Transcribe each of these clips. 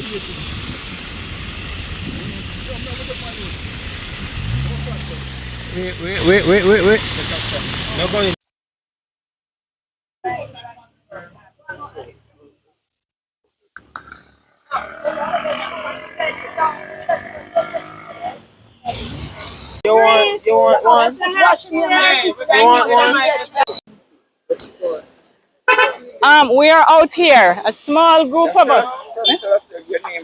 Wait. No going. You want one? You want one? We are out here, a small group of us.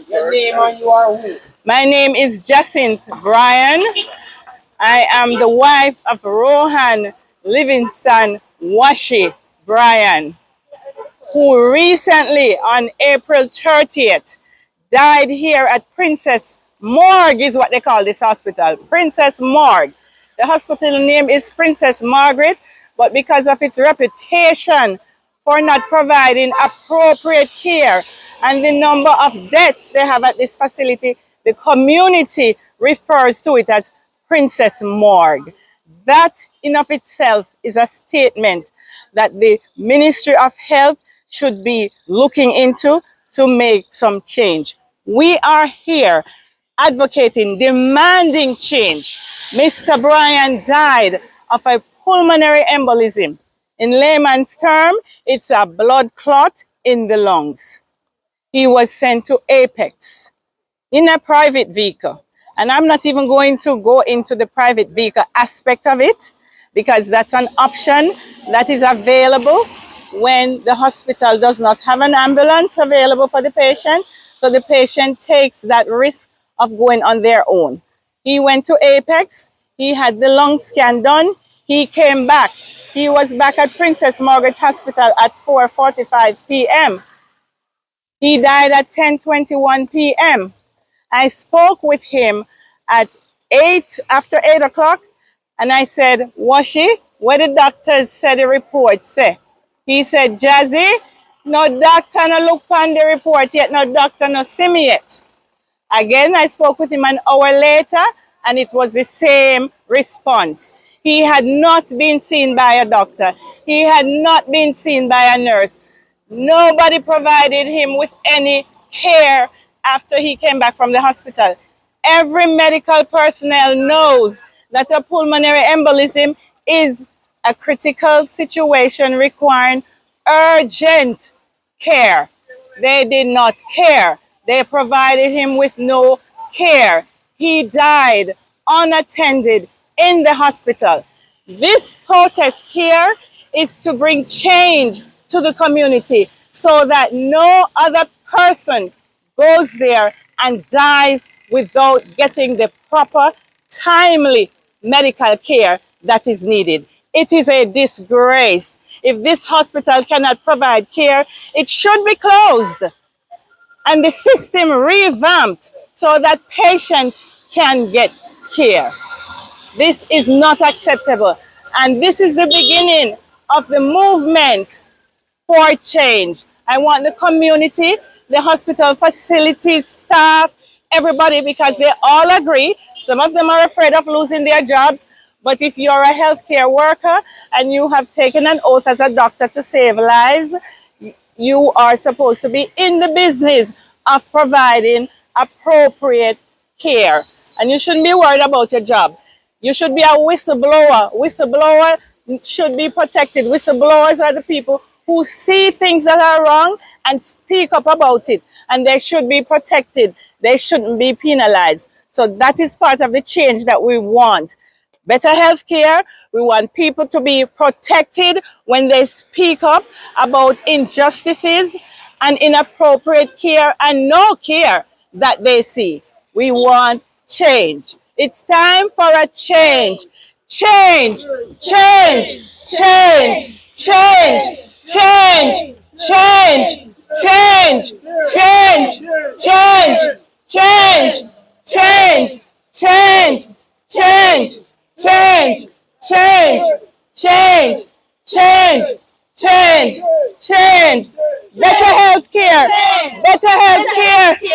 Your name and you are who? My name is Jacinth Bryan. I am the wife of Rohan Livingston Washi Bryan, who recently, on April 30th, died here at Princess Morgue, is what they call this hospital, Princess Morgue. The hospital name is Princess Margaret, but because of its reputation for not providing appropriate care and the number of deaths they have at this facility, the community refers to it as Princess Morgue. That in of itself is a statement that the Ministry of Health should be looking into to make some change. We are here advocating, demanding change. Mr. Bryan died of a pulmonary embolism. In layman's term, it's a blood clot in the lungs. He was sent to Apex in a private vehicle. And I'm not even going to go into the private vehicle aspect of it, because that's an option that is available when the hospital does not have an ambulance available for the patient. So the patient takes that risk of going on their own. He went to Apex. He had the lung scan done. He came back. He was back at Princess Margaret Hospital at 4:45 p.m. He died at 10:21 p.m. I spoke with him at after 8 o'clock, and I said, Washi, what the doctors said the report say? He said, Jazzy, no doctor no look on the report yet, no doctor no see me yet. Again, I spoke with him an hour later, and it was the same response. He had not been seen by a doctor. He had not been seen by a nurse. Nobody provided him with any care after he came back from the hospital. Every medical personnel knows that a pulmonary embolism is a critical situation requiring urgent care. They did not care. They provided him with no care. He died unattended in the hospital. This protest here is to bring change to the community so that no other person goes there and dies without getting the proper, timely medical care that is needed. It is a disgrace. If this hospital cannot provide care, it should be closed and the system revamped so that patients can get care. This is not acceptable. And this is the beginning of the movement for change. I want the community, the hospital facilities, staff, everybody, because they all agree. Some of them are afraid of losing their jobs. But if you're a healthcare worker and you have taken an oath as a doctor to save lives, you are supposed to be in the business of providing appropriate care. And you shouldn't be worried about your job. You should be a whistleblower. Whistleblower should be protected. Whistleblowers are the people who see things that are wrong and speak up about it. And they should be protected. They shouldn't be penalized. So that is part of the change that we want. Better health care. We want people to be protected when they speak up about injustices and inappropriate care and no care that they see. We want change. It's time for a change. Change, change, change, change, change, change, change, change, change, change, change, change, change, change, change, change, change, change, change. Better health care, better health care,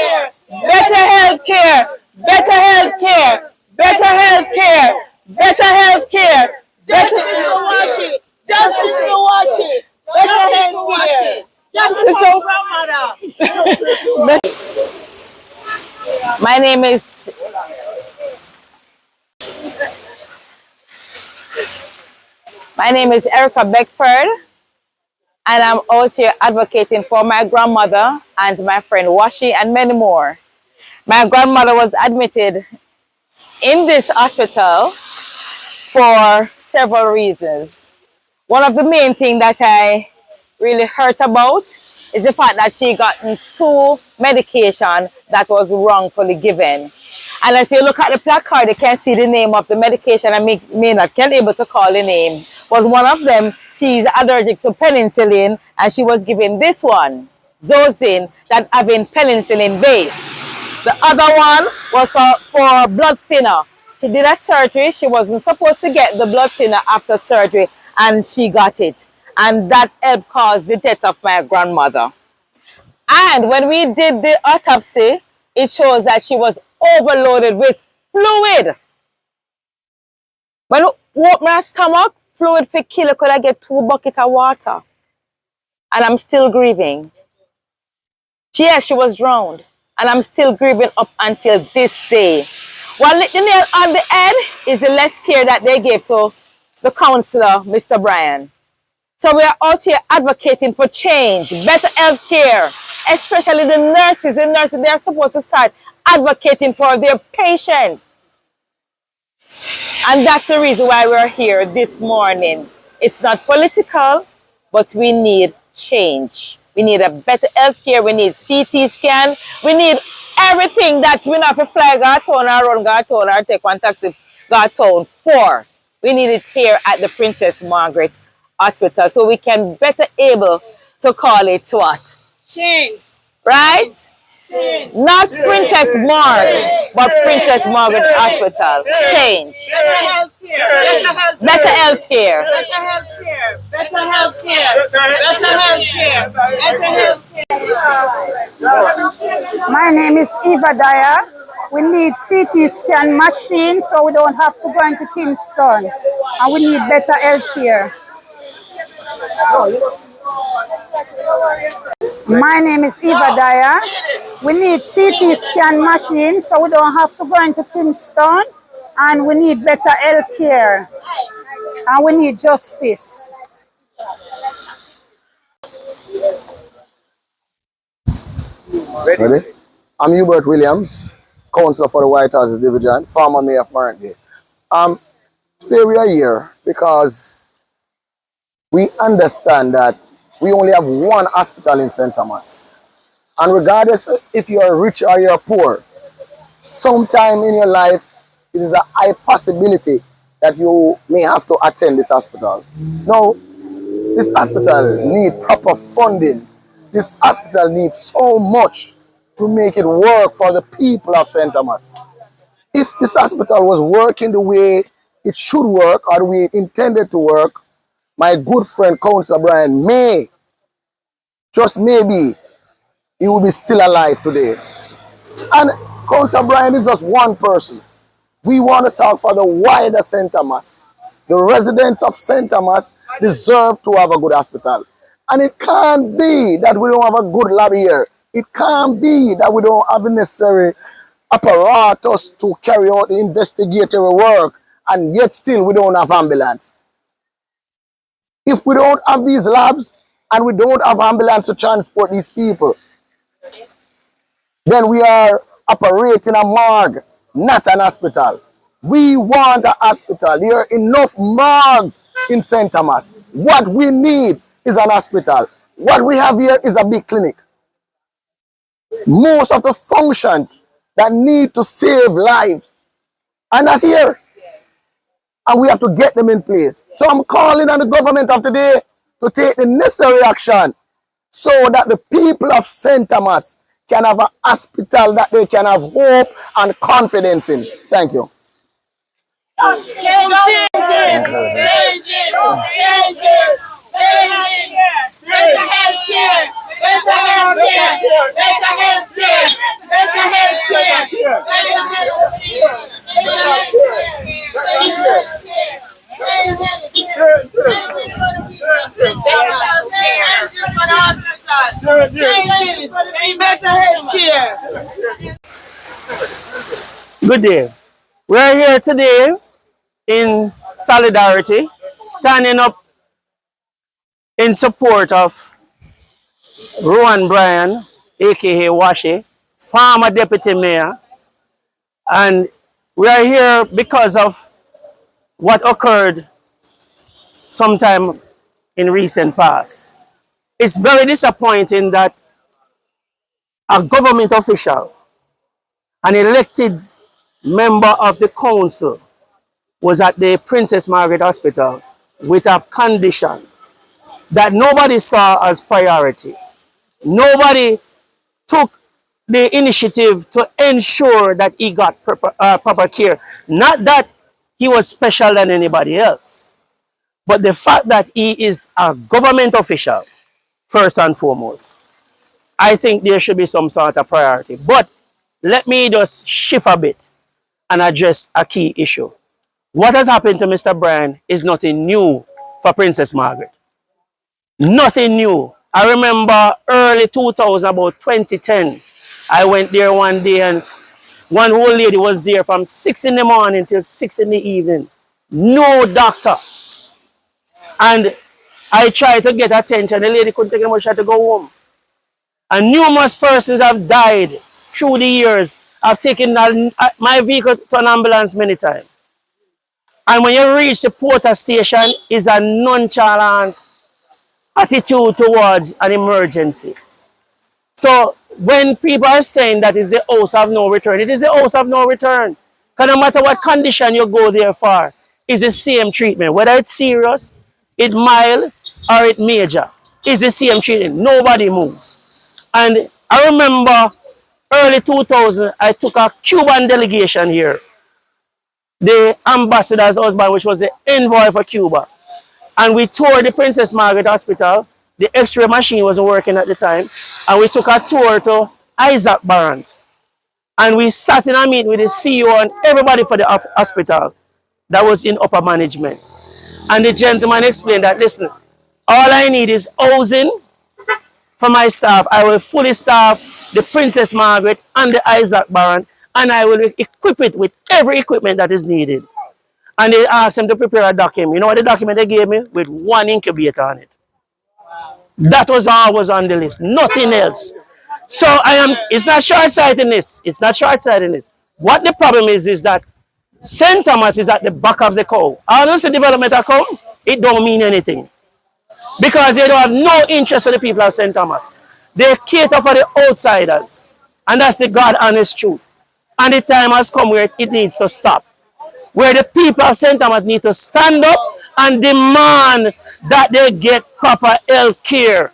better health care, better health care, better health care, better health care, Justice for Washi, justice for Washi, better health care, justice for grandmother. My name is Erica Beckford, and I'm out here advocating for my grandmother and my friend Washi and many more. My grandmother was admitted in this hospital for several reasons. One of the main things that I really hurt about is the fact that she gotten 2 medication that was wrongfully given. And if you look at the placard, you can see the name of the medication. I may not can able to call the name. But one of them, she's allergic to penicillin, and she was given this one, Zosine, that having penicillin base. The other one was for blood thinner. She did a surgery. She wasn't supposed to get the blood thinner after surgery, and she got it. And that helped cause the death of my grandmother. And when we did the autopsy, it shows that she was overloaded with fluid. When you open her stomach, fluid for kill, could I get 2 buckets of water? And I'm still grieving. Yes, she was drowned. And I'm still grieving up until this day. One little nail on the head is the less care that they gave to the counselor, Mr. Brian. So we are out here advocating for change, better health care, especially the nurses. The nurses, they are supposed to start advocating for their patients. And that's the reason why we're here this morning. It's not political, but we need change. We need a better health care. We need CT scan. We need everything that we not have to fly Gartown or run Gartown or take one taxi Gartown for. We need it here at the Princess Margaret Hospital, so we can better able to call it what? Change. Right? Change. Not Princess Margaret, but Princess Margaret Hospital. Change. Better health care. Better health care. Better health care. Better health care. Better health care. Better health care. My name is Eva Dyer. We need CT scan machines so we don't have to go into Kingston. And we need better health care. My name is Eva Dyer. We need CT scan machines so we don't have to go into Kingston. And we need better health care. And we need justice. Ready? I'm Hubert Williams, Councillor for the White House Division, former Mayor of Margaret. Today we are here because we understand that we only have one hospital in St. Thomas. And regardless if you are rich or you are poor, sometime in your life, it is a high possibility that you may have to attend this hospital. Now, this hospital needs proper funding. This hospital needs so much to make it work for the people of St. Thomas. If this hospital was working the way it should work or the way it intended to work, my good friend Councillor Brian may, just maybe, he will be still alive today. And Councillor Brian is just one person. We want to talk for the wider St. Thomas. The residents of St. Thomas deserve to have a good hospital. And it can't be that we don't have a good lab here. It can't be that we don't have the necessary apparatus to carry out the investigatory work, and yet still we don't have ambulance. If we don't have these labs and we don't have ambulance to transport these people, then we are operating a morgue, not an hospital. We want a hospital. There are enough morgues in St. Thomas. What we need is an hospital. What we have here is a big clinic. Most of the functions that need to save lives are not here. And we have to get them in place. So I'm calling on the government of today to take the necessary action so that the people of St. Thomas can have a hospital that they can have hope and confidence in. Thank you. Good day. We are here today in solidarity, standing up in support of Rowan Bryan, aka Washi, former deputy mayor, and we are here because of what occurred sometime in recent past. It's very disappointing that a government official, an elected member of the council, was at the Princess Margaret Hospital with a condition that nobody saw as priority. Nobody took the initiative to ensure that he got proper care. Not that he was special than anybody else, but the fact that he is a government official, first and foremost. I think there should be some sort of priority. But let me just shift a bit and address a key issue. What has happened to Mr. Bryan is nothing new for Princess Margaret. Nothing new. I remember early 2000, about 2010, I went there one day and one old lady was there from 6 in the morning till 6 in the evening. No doctor. And I tried to get attention. The lady couldn't take it much, she had to go home. And numerous persons have died through the years. I've taken my vehicle to an ambulance many times. And when you reach the Porter station, is a nonchalant attitude towards an emergency. So when people are saying that is the house of no return, it is the house of no return. Because no matter what condition you go there for, it's the same treatment. Whether it's serious, it's mild, or it's major, it's the same treatment. Nobody moves. And I remember early 2000, I took a Cuban delegation here. The ambassador's husband, which was the envoy for Cuba. And we toured the Princess Margaret Hospital. The X-ray machine wasn't working at the time. And we took a tour to Isaac Barrant. And we sat in a meeting with the CEO and everybody for the hospital that was in upper management. And the gentleman explained that, listen, all I need is housing for my staff. I will fully staff the Princess Margaret and the Isaac Barrant, and I will equip it with every equipment that is needed. And they asked him to prepare a document. You know what the document they gave me? With one incubator on it. That was all was on the list. Nothing else. So it's not short-sightedness. It's not short-sightedness. What the problem is that St. Thomas is at the back of the cow. All the development that come, it don't mean anything. Because they don't have no interest in the people of St. Thomas. They cater for the outsiders. And that's the God honest truth. And the time has come where it needs to stop. Where the people of St. Thomas need to stand up and demand that they get proper health care.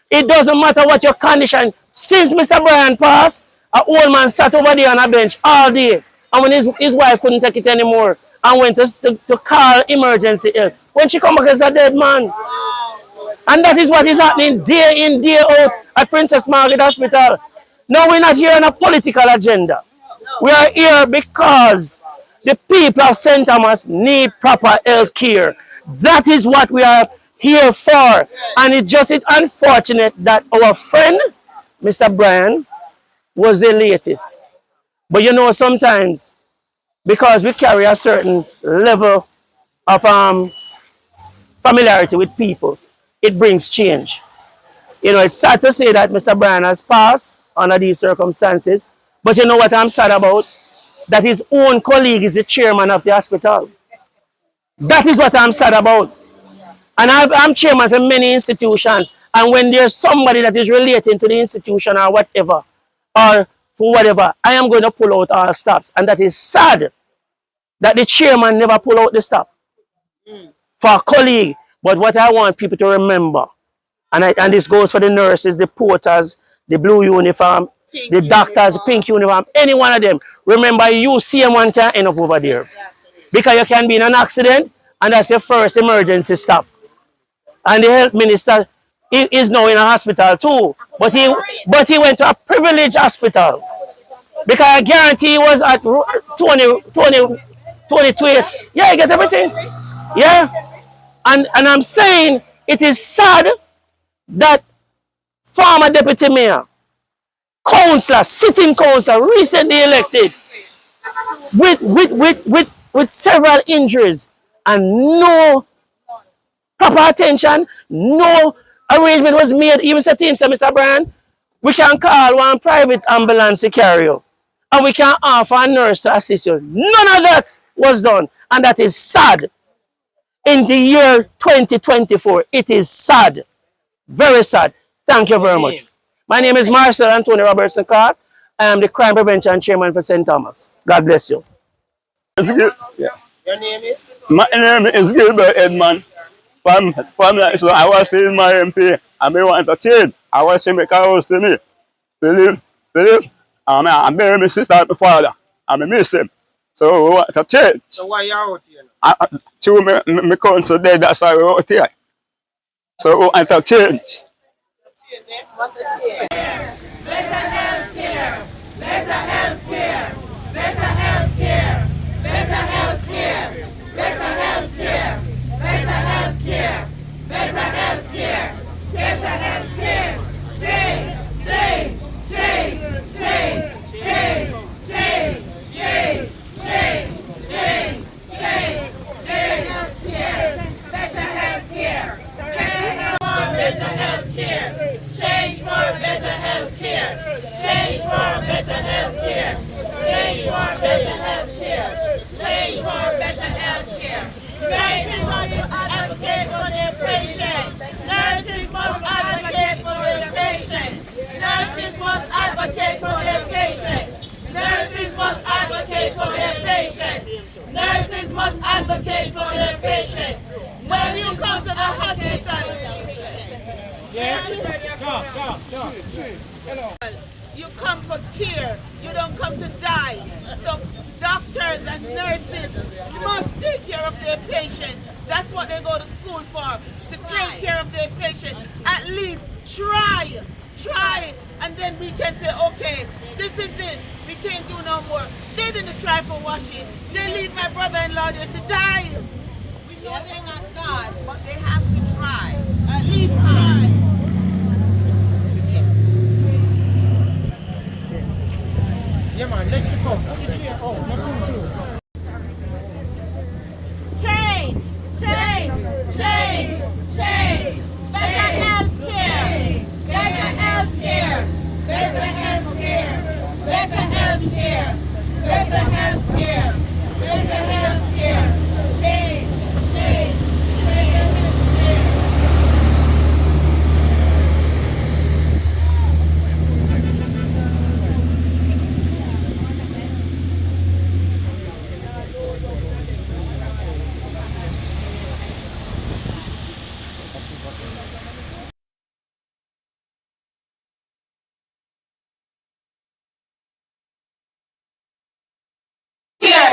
It doesn't matter what your condition. Since Mr. Bryan passed, an old man sat over there on a bench all day. And when his wife couldn't take it anymore and went to call emergency help. When she come back as a dead man. And that is what is happening day in, day out at Princess Margaret Hospital. No, we're not here on a political agenda. We are here because the people of St. Thomas need proper health care. That is what we are here for. And it's just unfortunate that our friend, Mr. Bryan, was the latest. But you know, sometimes, because we carry a certain level of familiarity with people, it brings change. You know, it's sad to say that Mr. Bryan has passed under these circumstances. But you know what I'm sad about? That his own colleague is the chairman of the hospital. That is what I'm sad about. And I'm chairman for many institutions. And when there's somebody that is relating to the institution or whatever, or for whatever, I am going to pull out our stops. And that is sad that the chairman never pull out the stop for a colleague. But what I want people to remember, and this goes for the nurses, the porters, the blue uniform, the doctors, the pink uniform, any one of them. Remember, you see one can end up over there. Because you can be in an accident, and that's your first emergency stop. And the health minister is now in a hospital too. But he went to a privileged hospital. Because I guarantee he was at 22 years. Yeah, you get everything. Yeah. And I'm saying it is sad that former deputy mayor, councillor, sitting councillor, recently elected, with several injuries and no proper attention, no arrangement was made. Even said to him, Mr. Brian, we can call one private ambulance to carry you. And we can offer a nurse to assist you. None of that was done. And that is sad. In the year 2024, it is sad. Very sad. Thank you very much. My name is Marcel Anthony Robertson Clark. I am the Crime Prevention Chairman for St. Thomas. God bless you. Your name is? My name is Gilbert Edmond. So I was seeing my MP and me want to change. I was saying make a house to me. Philip, I bury my sister and my father. And I miss him. So we want to change. So why you out here? Two my council dead, that's why we out here. So we want to change. Better health care, better health care, better health care, better health care, better health care, better health care, better health care, better health care, change, change, change, change, change, change, change, change, change, change, change, health care, better health care, better health care, change for better health care, change for better health care, change for better health care, change for better health care. Nurses must advocate for their patients. Nurses must advocate for their patients. Nurses must advocate for their patients. Nurses must advocate for their patients. Nurses must advocate for their patients. When you come to the hospital, you come for care, you don't come to die. So doctors and nurses must take care of their patients. That's what they go to school for, to take care of their patients. At least try, and then we can say, okay, this is it, we can't do no more. They didn't try for washing. They leave my brother-in-law there to die. We know they're not God, but they have to try. At least try. Yeah, man, let's go. Put the chair out. Change, change, change, change. Better health care, better health care, better health care, better health care, better health care, better health care. Change, change, change, change.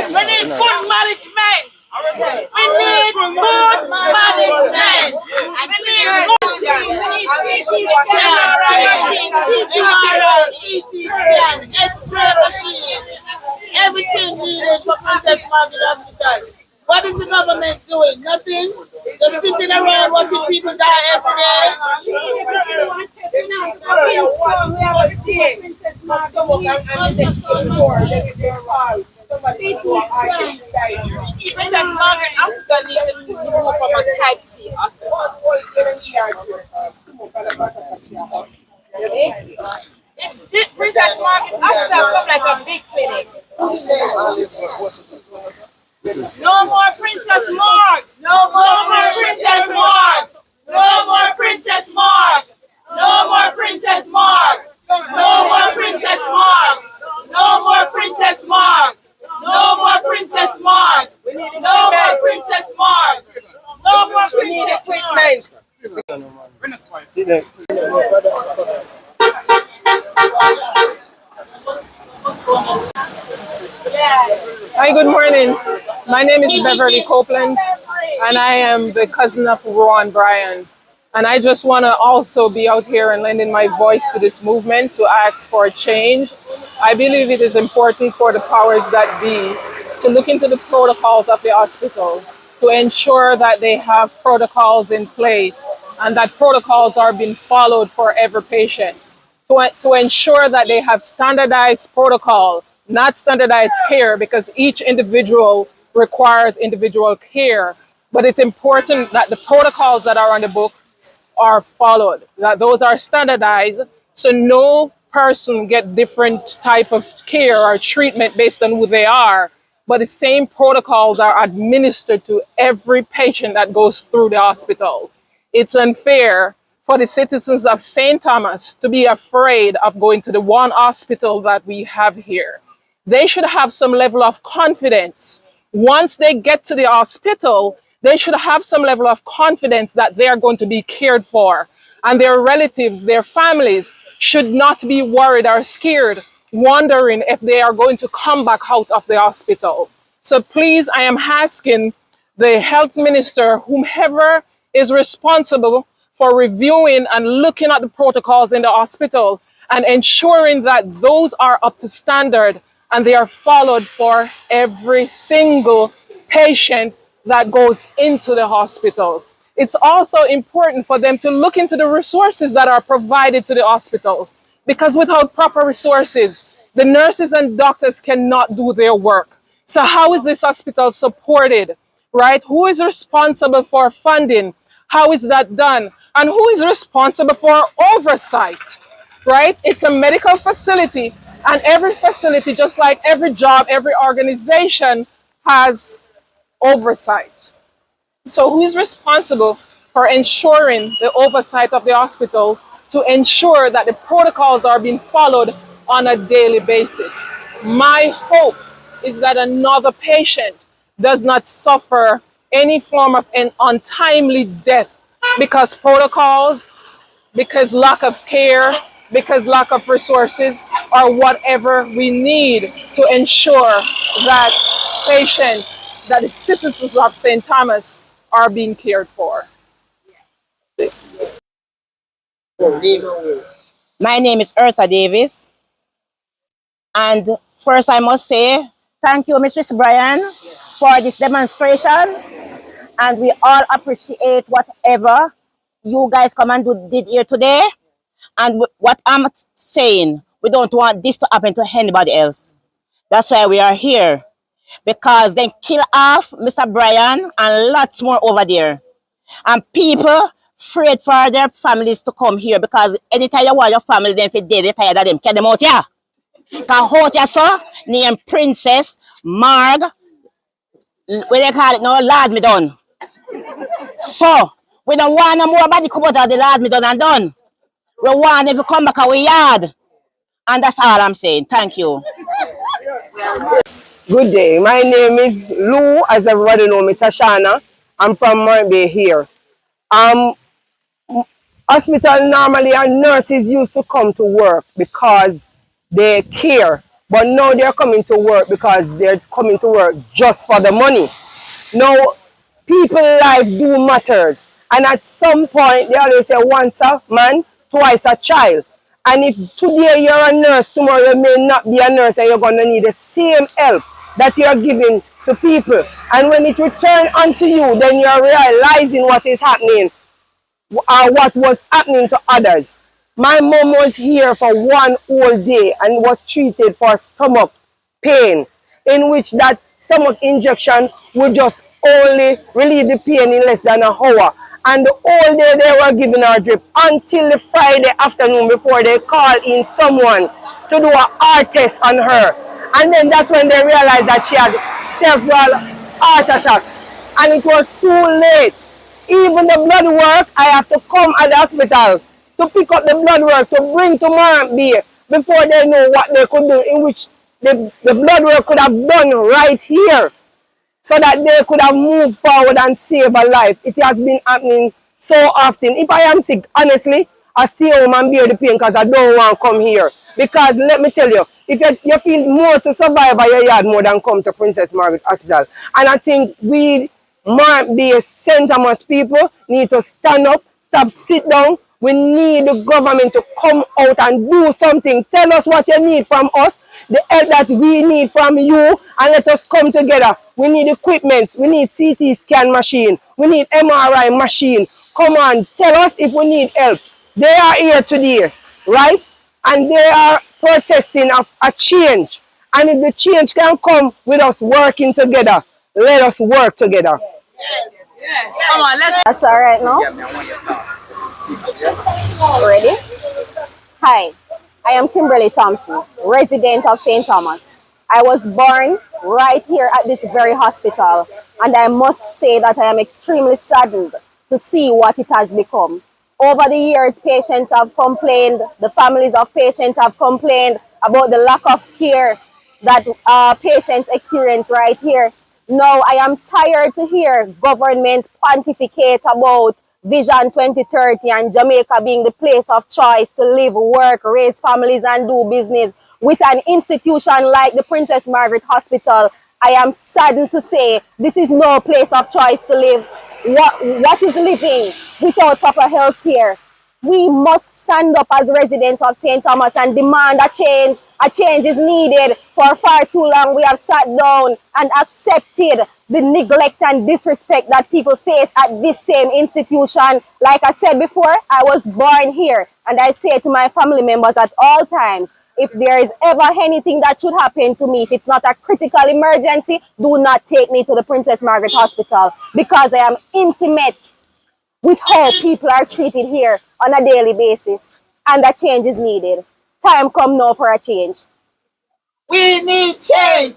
We need good management. We need good management. We need good CT scan, X-ray machine, everything needed for Princess Margaret Hospital. What is the government doing? Nothing. Just sitting around watching people die every day. Princess Margaret Hospital needs to move from a type C hospital. Princess Margaret Hospital come like a big clinic. No more Princess Marg. No more Princess Marg. No more Princess Marg. No more Princess Marg. No more Princess Marg. No more Princess Marg. No more Princess Marg. No more Princess Marg. No more Princess Marg. Hi, good morning. My name is Beverly Copeland, and I am the cousin of Rowan Bryan. And I just want to also be out here and lending my voice to this movement to ask for change. I believe it is important for the powers that be to look into the protocols of the hospital, to ensure that they have protocols in place and that protocols are being followed for every patient, to ensure that they have standardized protocol not standardized care, because each individual requires individual care. But it's important that the protocols that are on the book are followed, that those are standardized, so no person get different type of care or treatment based on who they are, but the same protocols are administered to every patient that goes through the hospital. It's unfair for the citizens of St. Thomas to be afraid of going to the one hospital that we have here. They should have some level of confidence. Once they get to the hospital, they should have some level of confidence that they are going to be cared for. And their relatives, their families, should not be worried or scared, wondering if they are going to come back out of the hospital. So please, I am asking the health minister, whomever is responsible for reviewing and looking at the protocols in the hospital and ensuring that those are up to standard and they are followed for every single patient that goes into the hospital. It's also important for them to look into the resources that are provided to the hospital, because without proper resources, the nurses and doctors cannot do their work. So how is this hospital supported, right? Who is responsible for funding? How is that done? And who is responsible for oversight, right? It's a medical facility, and every facility, just like every job, every organization has oversight. So who is responsible for ensuring the oversight of the hospital to ensure that the protocols are being followed on a daily basis? My hope is that another patient does not suffer any form of an untimely death because protocols, because lack of care, because lack of resources, or whatever we need to ensure that patients, that the citizens of St. Thomas are being cared for. My name is Eartha Davis, and first I must say thank you, Mrs. Bryan, for this demonstration, and we all appreciate whatever you guys come and did here today. And what I'm saying, we don't want this to happen to anybody else. That's why we are here, because they kill off Mr. Bryan and lots more over there. And people afraid for their families to come here, because anytime you want your family, then if they tired of them, get them out here. Because out here, so, named Princess Marg, what they call it now, Lad me done. So, we don't want no more body come out of the Lad me done and done. We want them to come back our yard. And that's all I'm saying. Thank you. Good day. My name is Lou, as everybody know me, Tashana. I'm from Margaret here. Hospital normally our nurses used to come to work because they care, but now they're coming to work because they're coming to work just for the money. Now, people's life do matters, and at some point they always say once a man, twice a child. And if today you're a nurse, tomorrow you may not be a nurse, and you're going to need the same help that you're giving to people. And when it returns onto you, then you're realizing what is happening, or what was happening to others. My mom was here for one whole day and was treated for stomach pain, in which that stomach injection would just only relieve the pain in less than an hour. And the whole day they were giving her drip until the Friday afternoon before they called in someone to do a heart test on her. And then that's when they realized that she had several heart attacks. And it was too late. Even the blood work, I have to come at the hospital to pick up the blood work to bring to Margaret before they know what they could do, in which the blood work could have done right here, so that they could have moved forward and save a life. It has been happening so often. If I am sick, honestly, I stay home and bear the pain because I don't want to come here. Because let me tell you, if you feel more to survive by your yard more than come to Princess Margaret Hospital. And I think we might be St. Thomas people need to stand up, stop, sit down. We need the government to come out and do something. Tell us what you need from us, the help that we need from you, and let us come together. We need equipment. We need CT scan machine. We need MRI machine. Come on, tell us if we need help. They are here today, right? And they are protesting of a change. And if the change can come with us working together, let us work together. Come on, let's. That's all right now. Ready? Hi, I am Kimberly Thompson, resident of St. Thomas. I was born right here at this very hospital, and I must say that I am extremely saddened to see what it has become. Over the years, patients have complained, the families of patients have complained about the lack of care that patients experience right here. Now, I am tired to hear government pontificate about Vision 2030 and Jamaica being the place of choice to live, work, raise families, and do business. With an institution like the Princess Margaret Hospital, I am saddened to say this is no place of choice to live. What is living without proper health care? We must stand up as residents of St. Thomas and demand a change. A change is needed. For far too long, we have sat down and accepted the neglect and disrespect that people face at this same institution. Like I said before, I was born here, and I say to my family members at all times, if there is ever anything that should happen to me, if it's not a critical emergency, do not take me to the Princess Margaret Hospital, because I am intimate with how people are treated here on a daily basis, and a change is needed. Time come now for a change. We need change.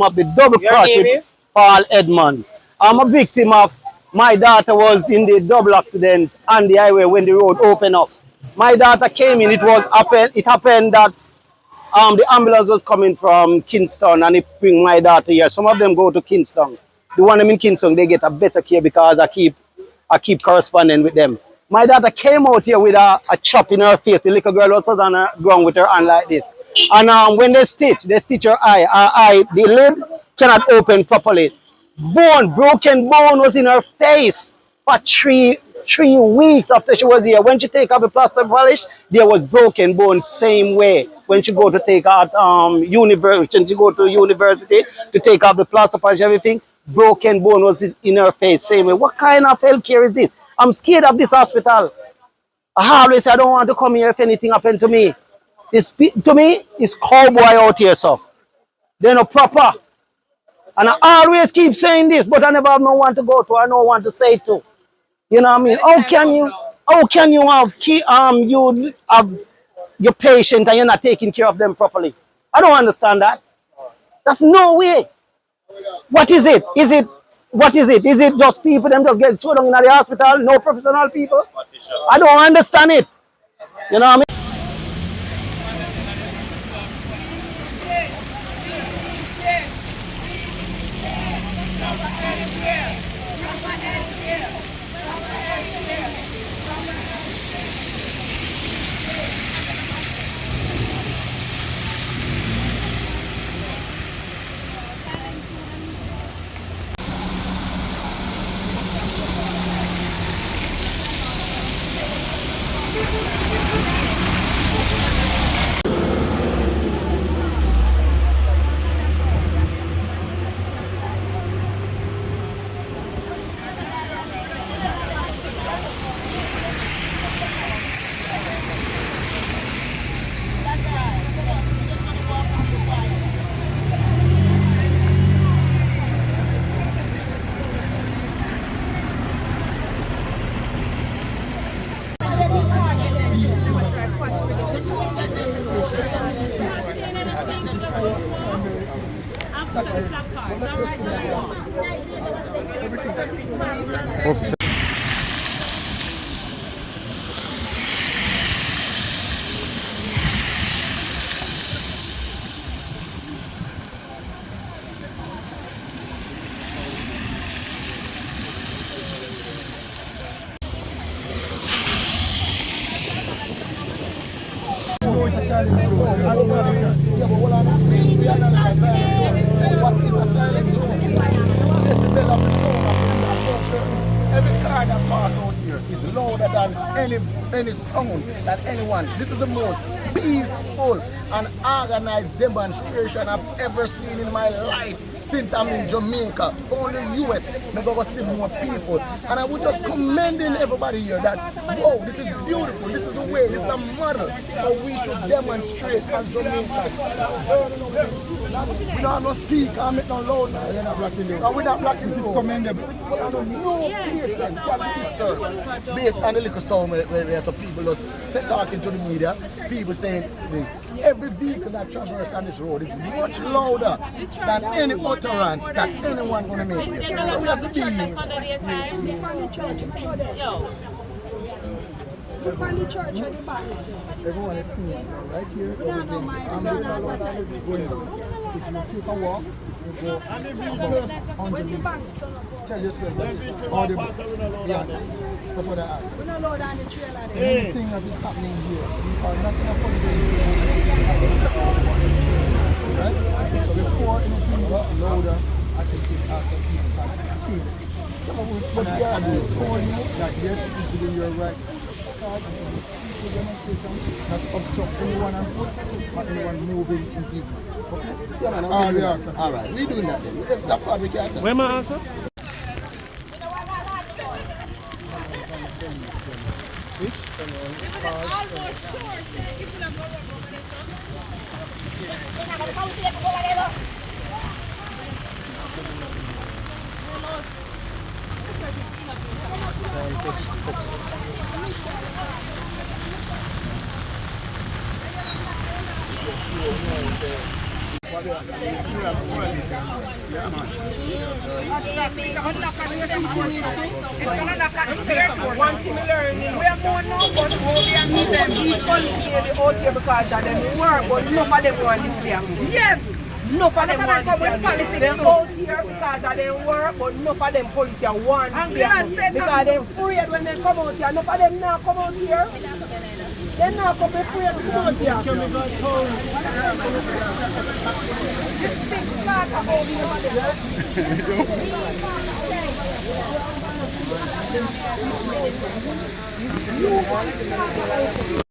Of the double cross with Paul Edmond. I'm a victim of, my daughter was in the double accident on the highway when the road opened up. My daughter came in, it happened that the ambulance was coming from Kingston and it bring my daughter here. Some of them go to Kingston. The one in Kingston, they get a better care because I keep corresponding with them. My daughter came out here with a chop in her face. The little girl was on the ground with her hand like this. And when they stitch her eye, the lid cannot open properly. Broken bone was in her face for three weeks after she was here. When she take off the plaster polish, there was broken bone same way. When she go to take out university, when she go to university to take off the plaster polish, everything, broken bone was in her face same way. What kind of healthcare is this? I'm scared of this hospital. I always say I don't want to come here if anything happened to me. To me, it's cowboy out here, so. They're not proper. And I always keep saying this, but I never have no one to go to, I no one to say to. You know what I mean? How can you have your patient and you're not taking care of them properly? I don't understand that. That's no way. What is it? What is it? Is it just people them just get thrown in the hospital, no professional people? I don't understand it. You know what I mean? car that pass out here is louder than any sound that anyone. This is the most peaceful and organized demonstration I've ever seen in my life since I'm in Jamaica. Only US, may go see more people. And I would just commending everybody here that, whoa, this is beautiful, this is the way, this is a model how we should demonstrate as Jamaicans. We don't have no speaker, I make no loud now. We're not blocking you. We're not blocking you. This is commendable. No patient can be disturbed based on the little sound where some people just talking to the media, people saying every vehicle that traverses on this road is much louder than any utterance that anyone going to make here. So we have to be Look on the church at the back. Everyone is seeing it right here. Everything. I'm going down. If you take a walk, you go about 100 meters. Tell yourself all the beyond. That's what I ask. We're not loud on the trailer. Anything that is happening here, we are not in a position. Right? So before anything got louder, I think it's after people can see it. But I told you that yes, it is within your right. Not obstruct anyone on foot or anyone moving in vehicles. Okay? Yeah, man, all right, we're doing that then. If that part we can't do. Where my answer? Switch and then pause. One thing we learn, we are more now, but we are need them. These police baby out here because of them work, but none of them want this here. Yes! None of them want this here. They're out here because of them work, but none of them police here want this here. Because they're afraid when they come out here. None of them now come out here. They're not come afraid to come out here. This big slaughter over here.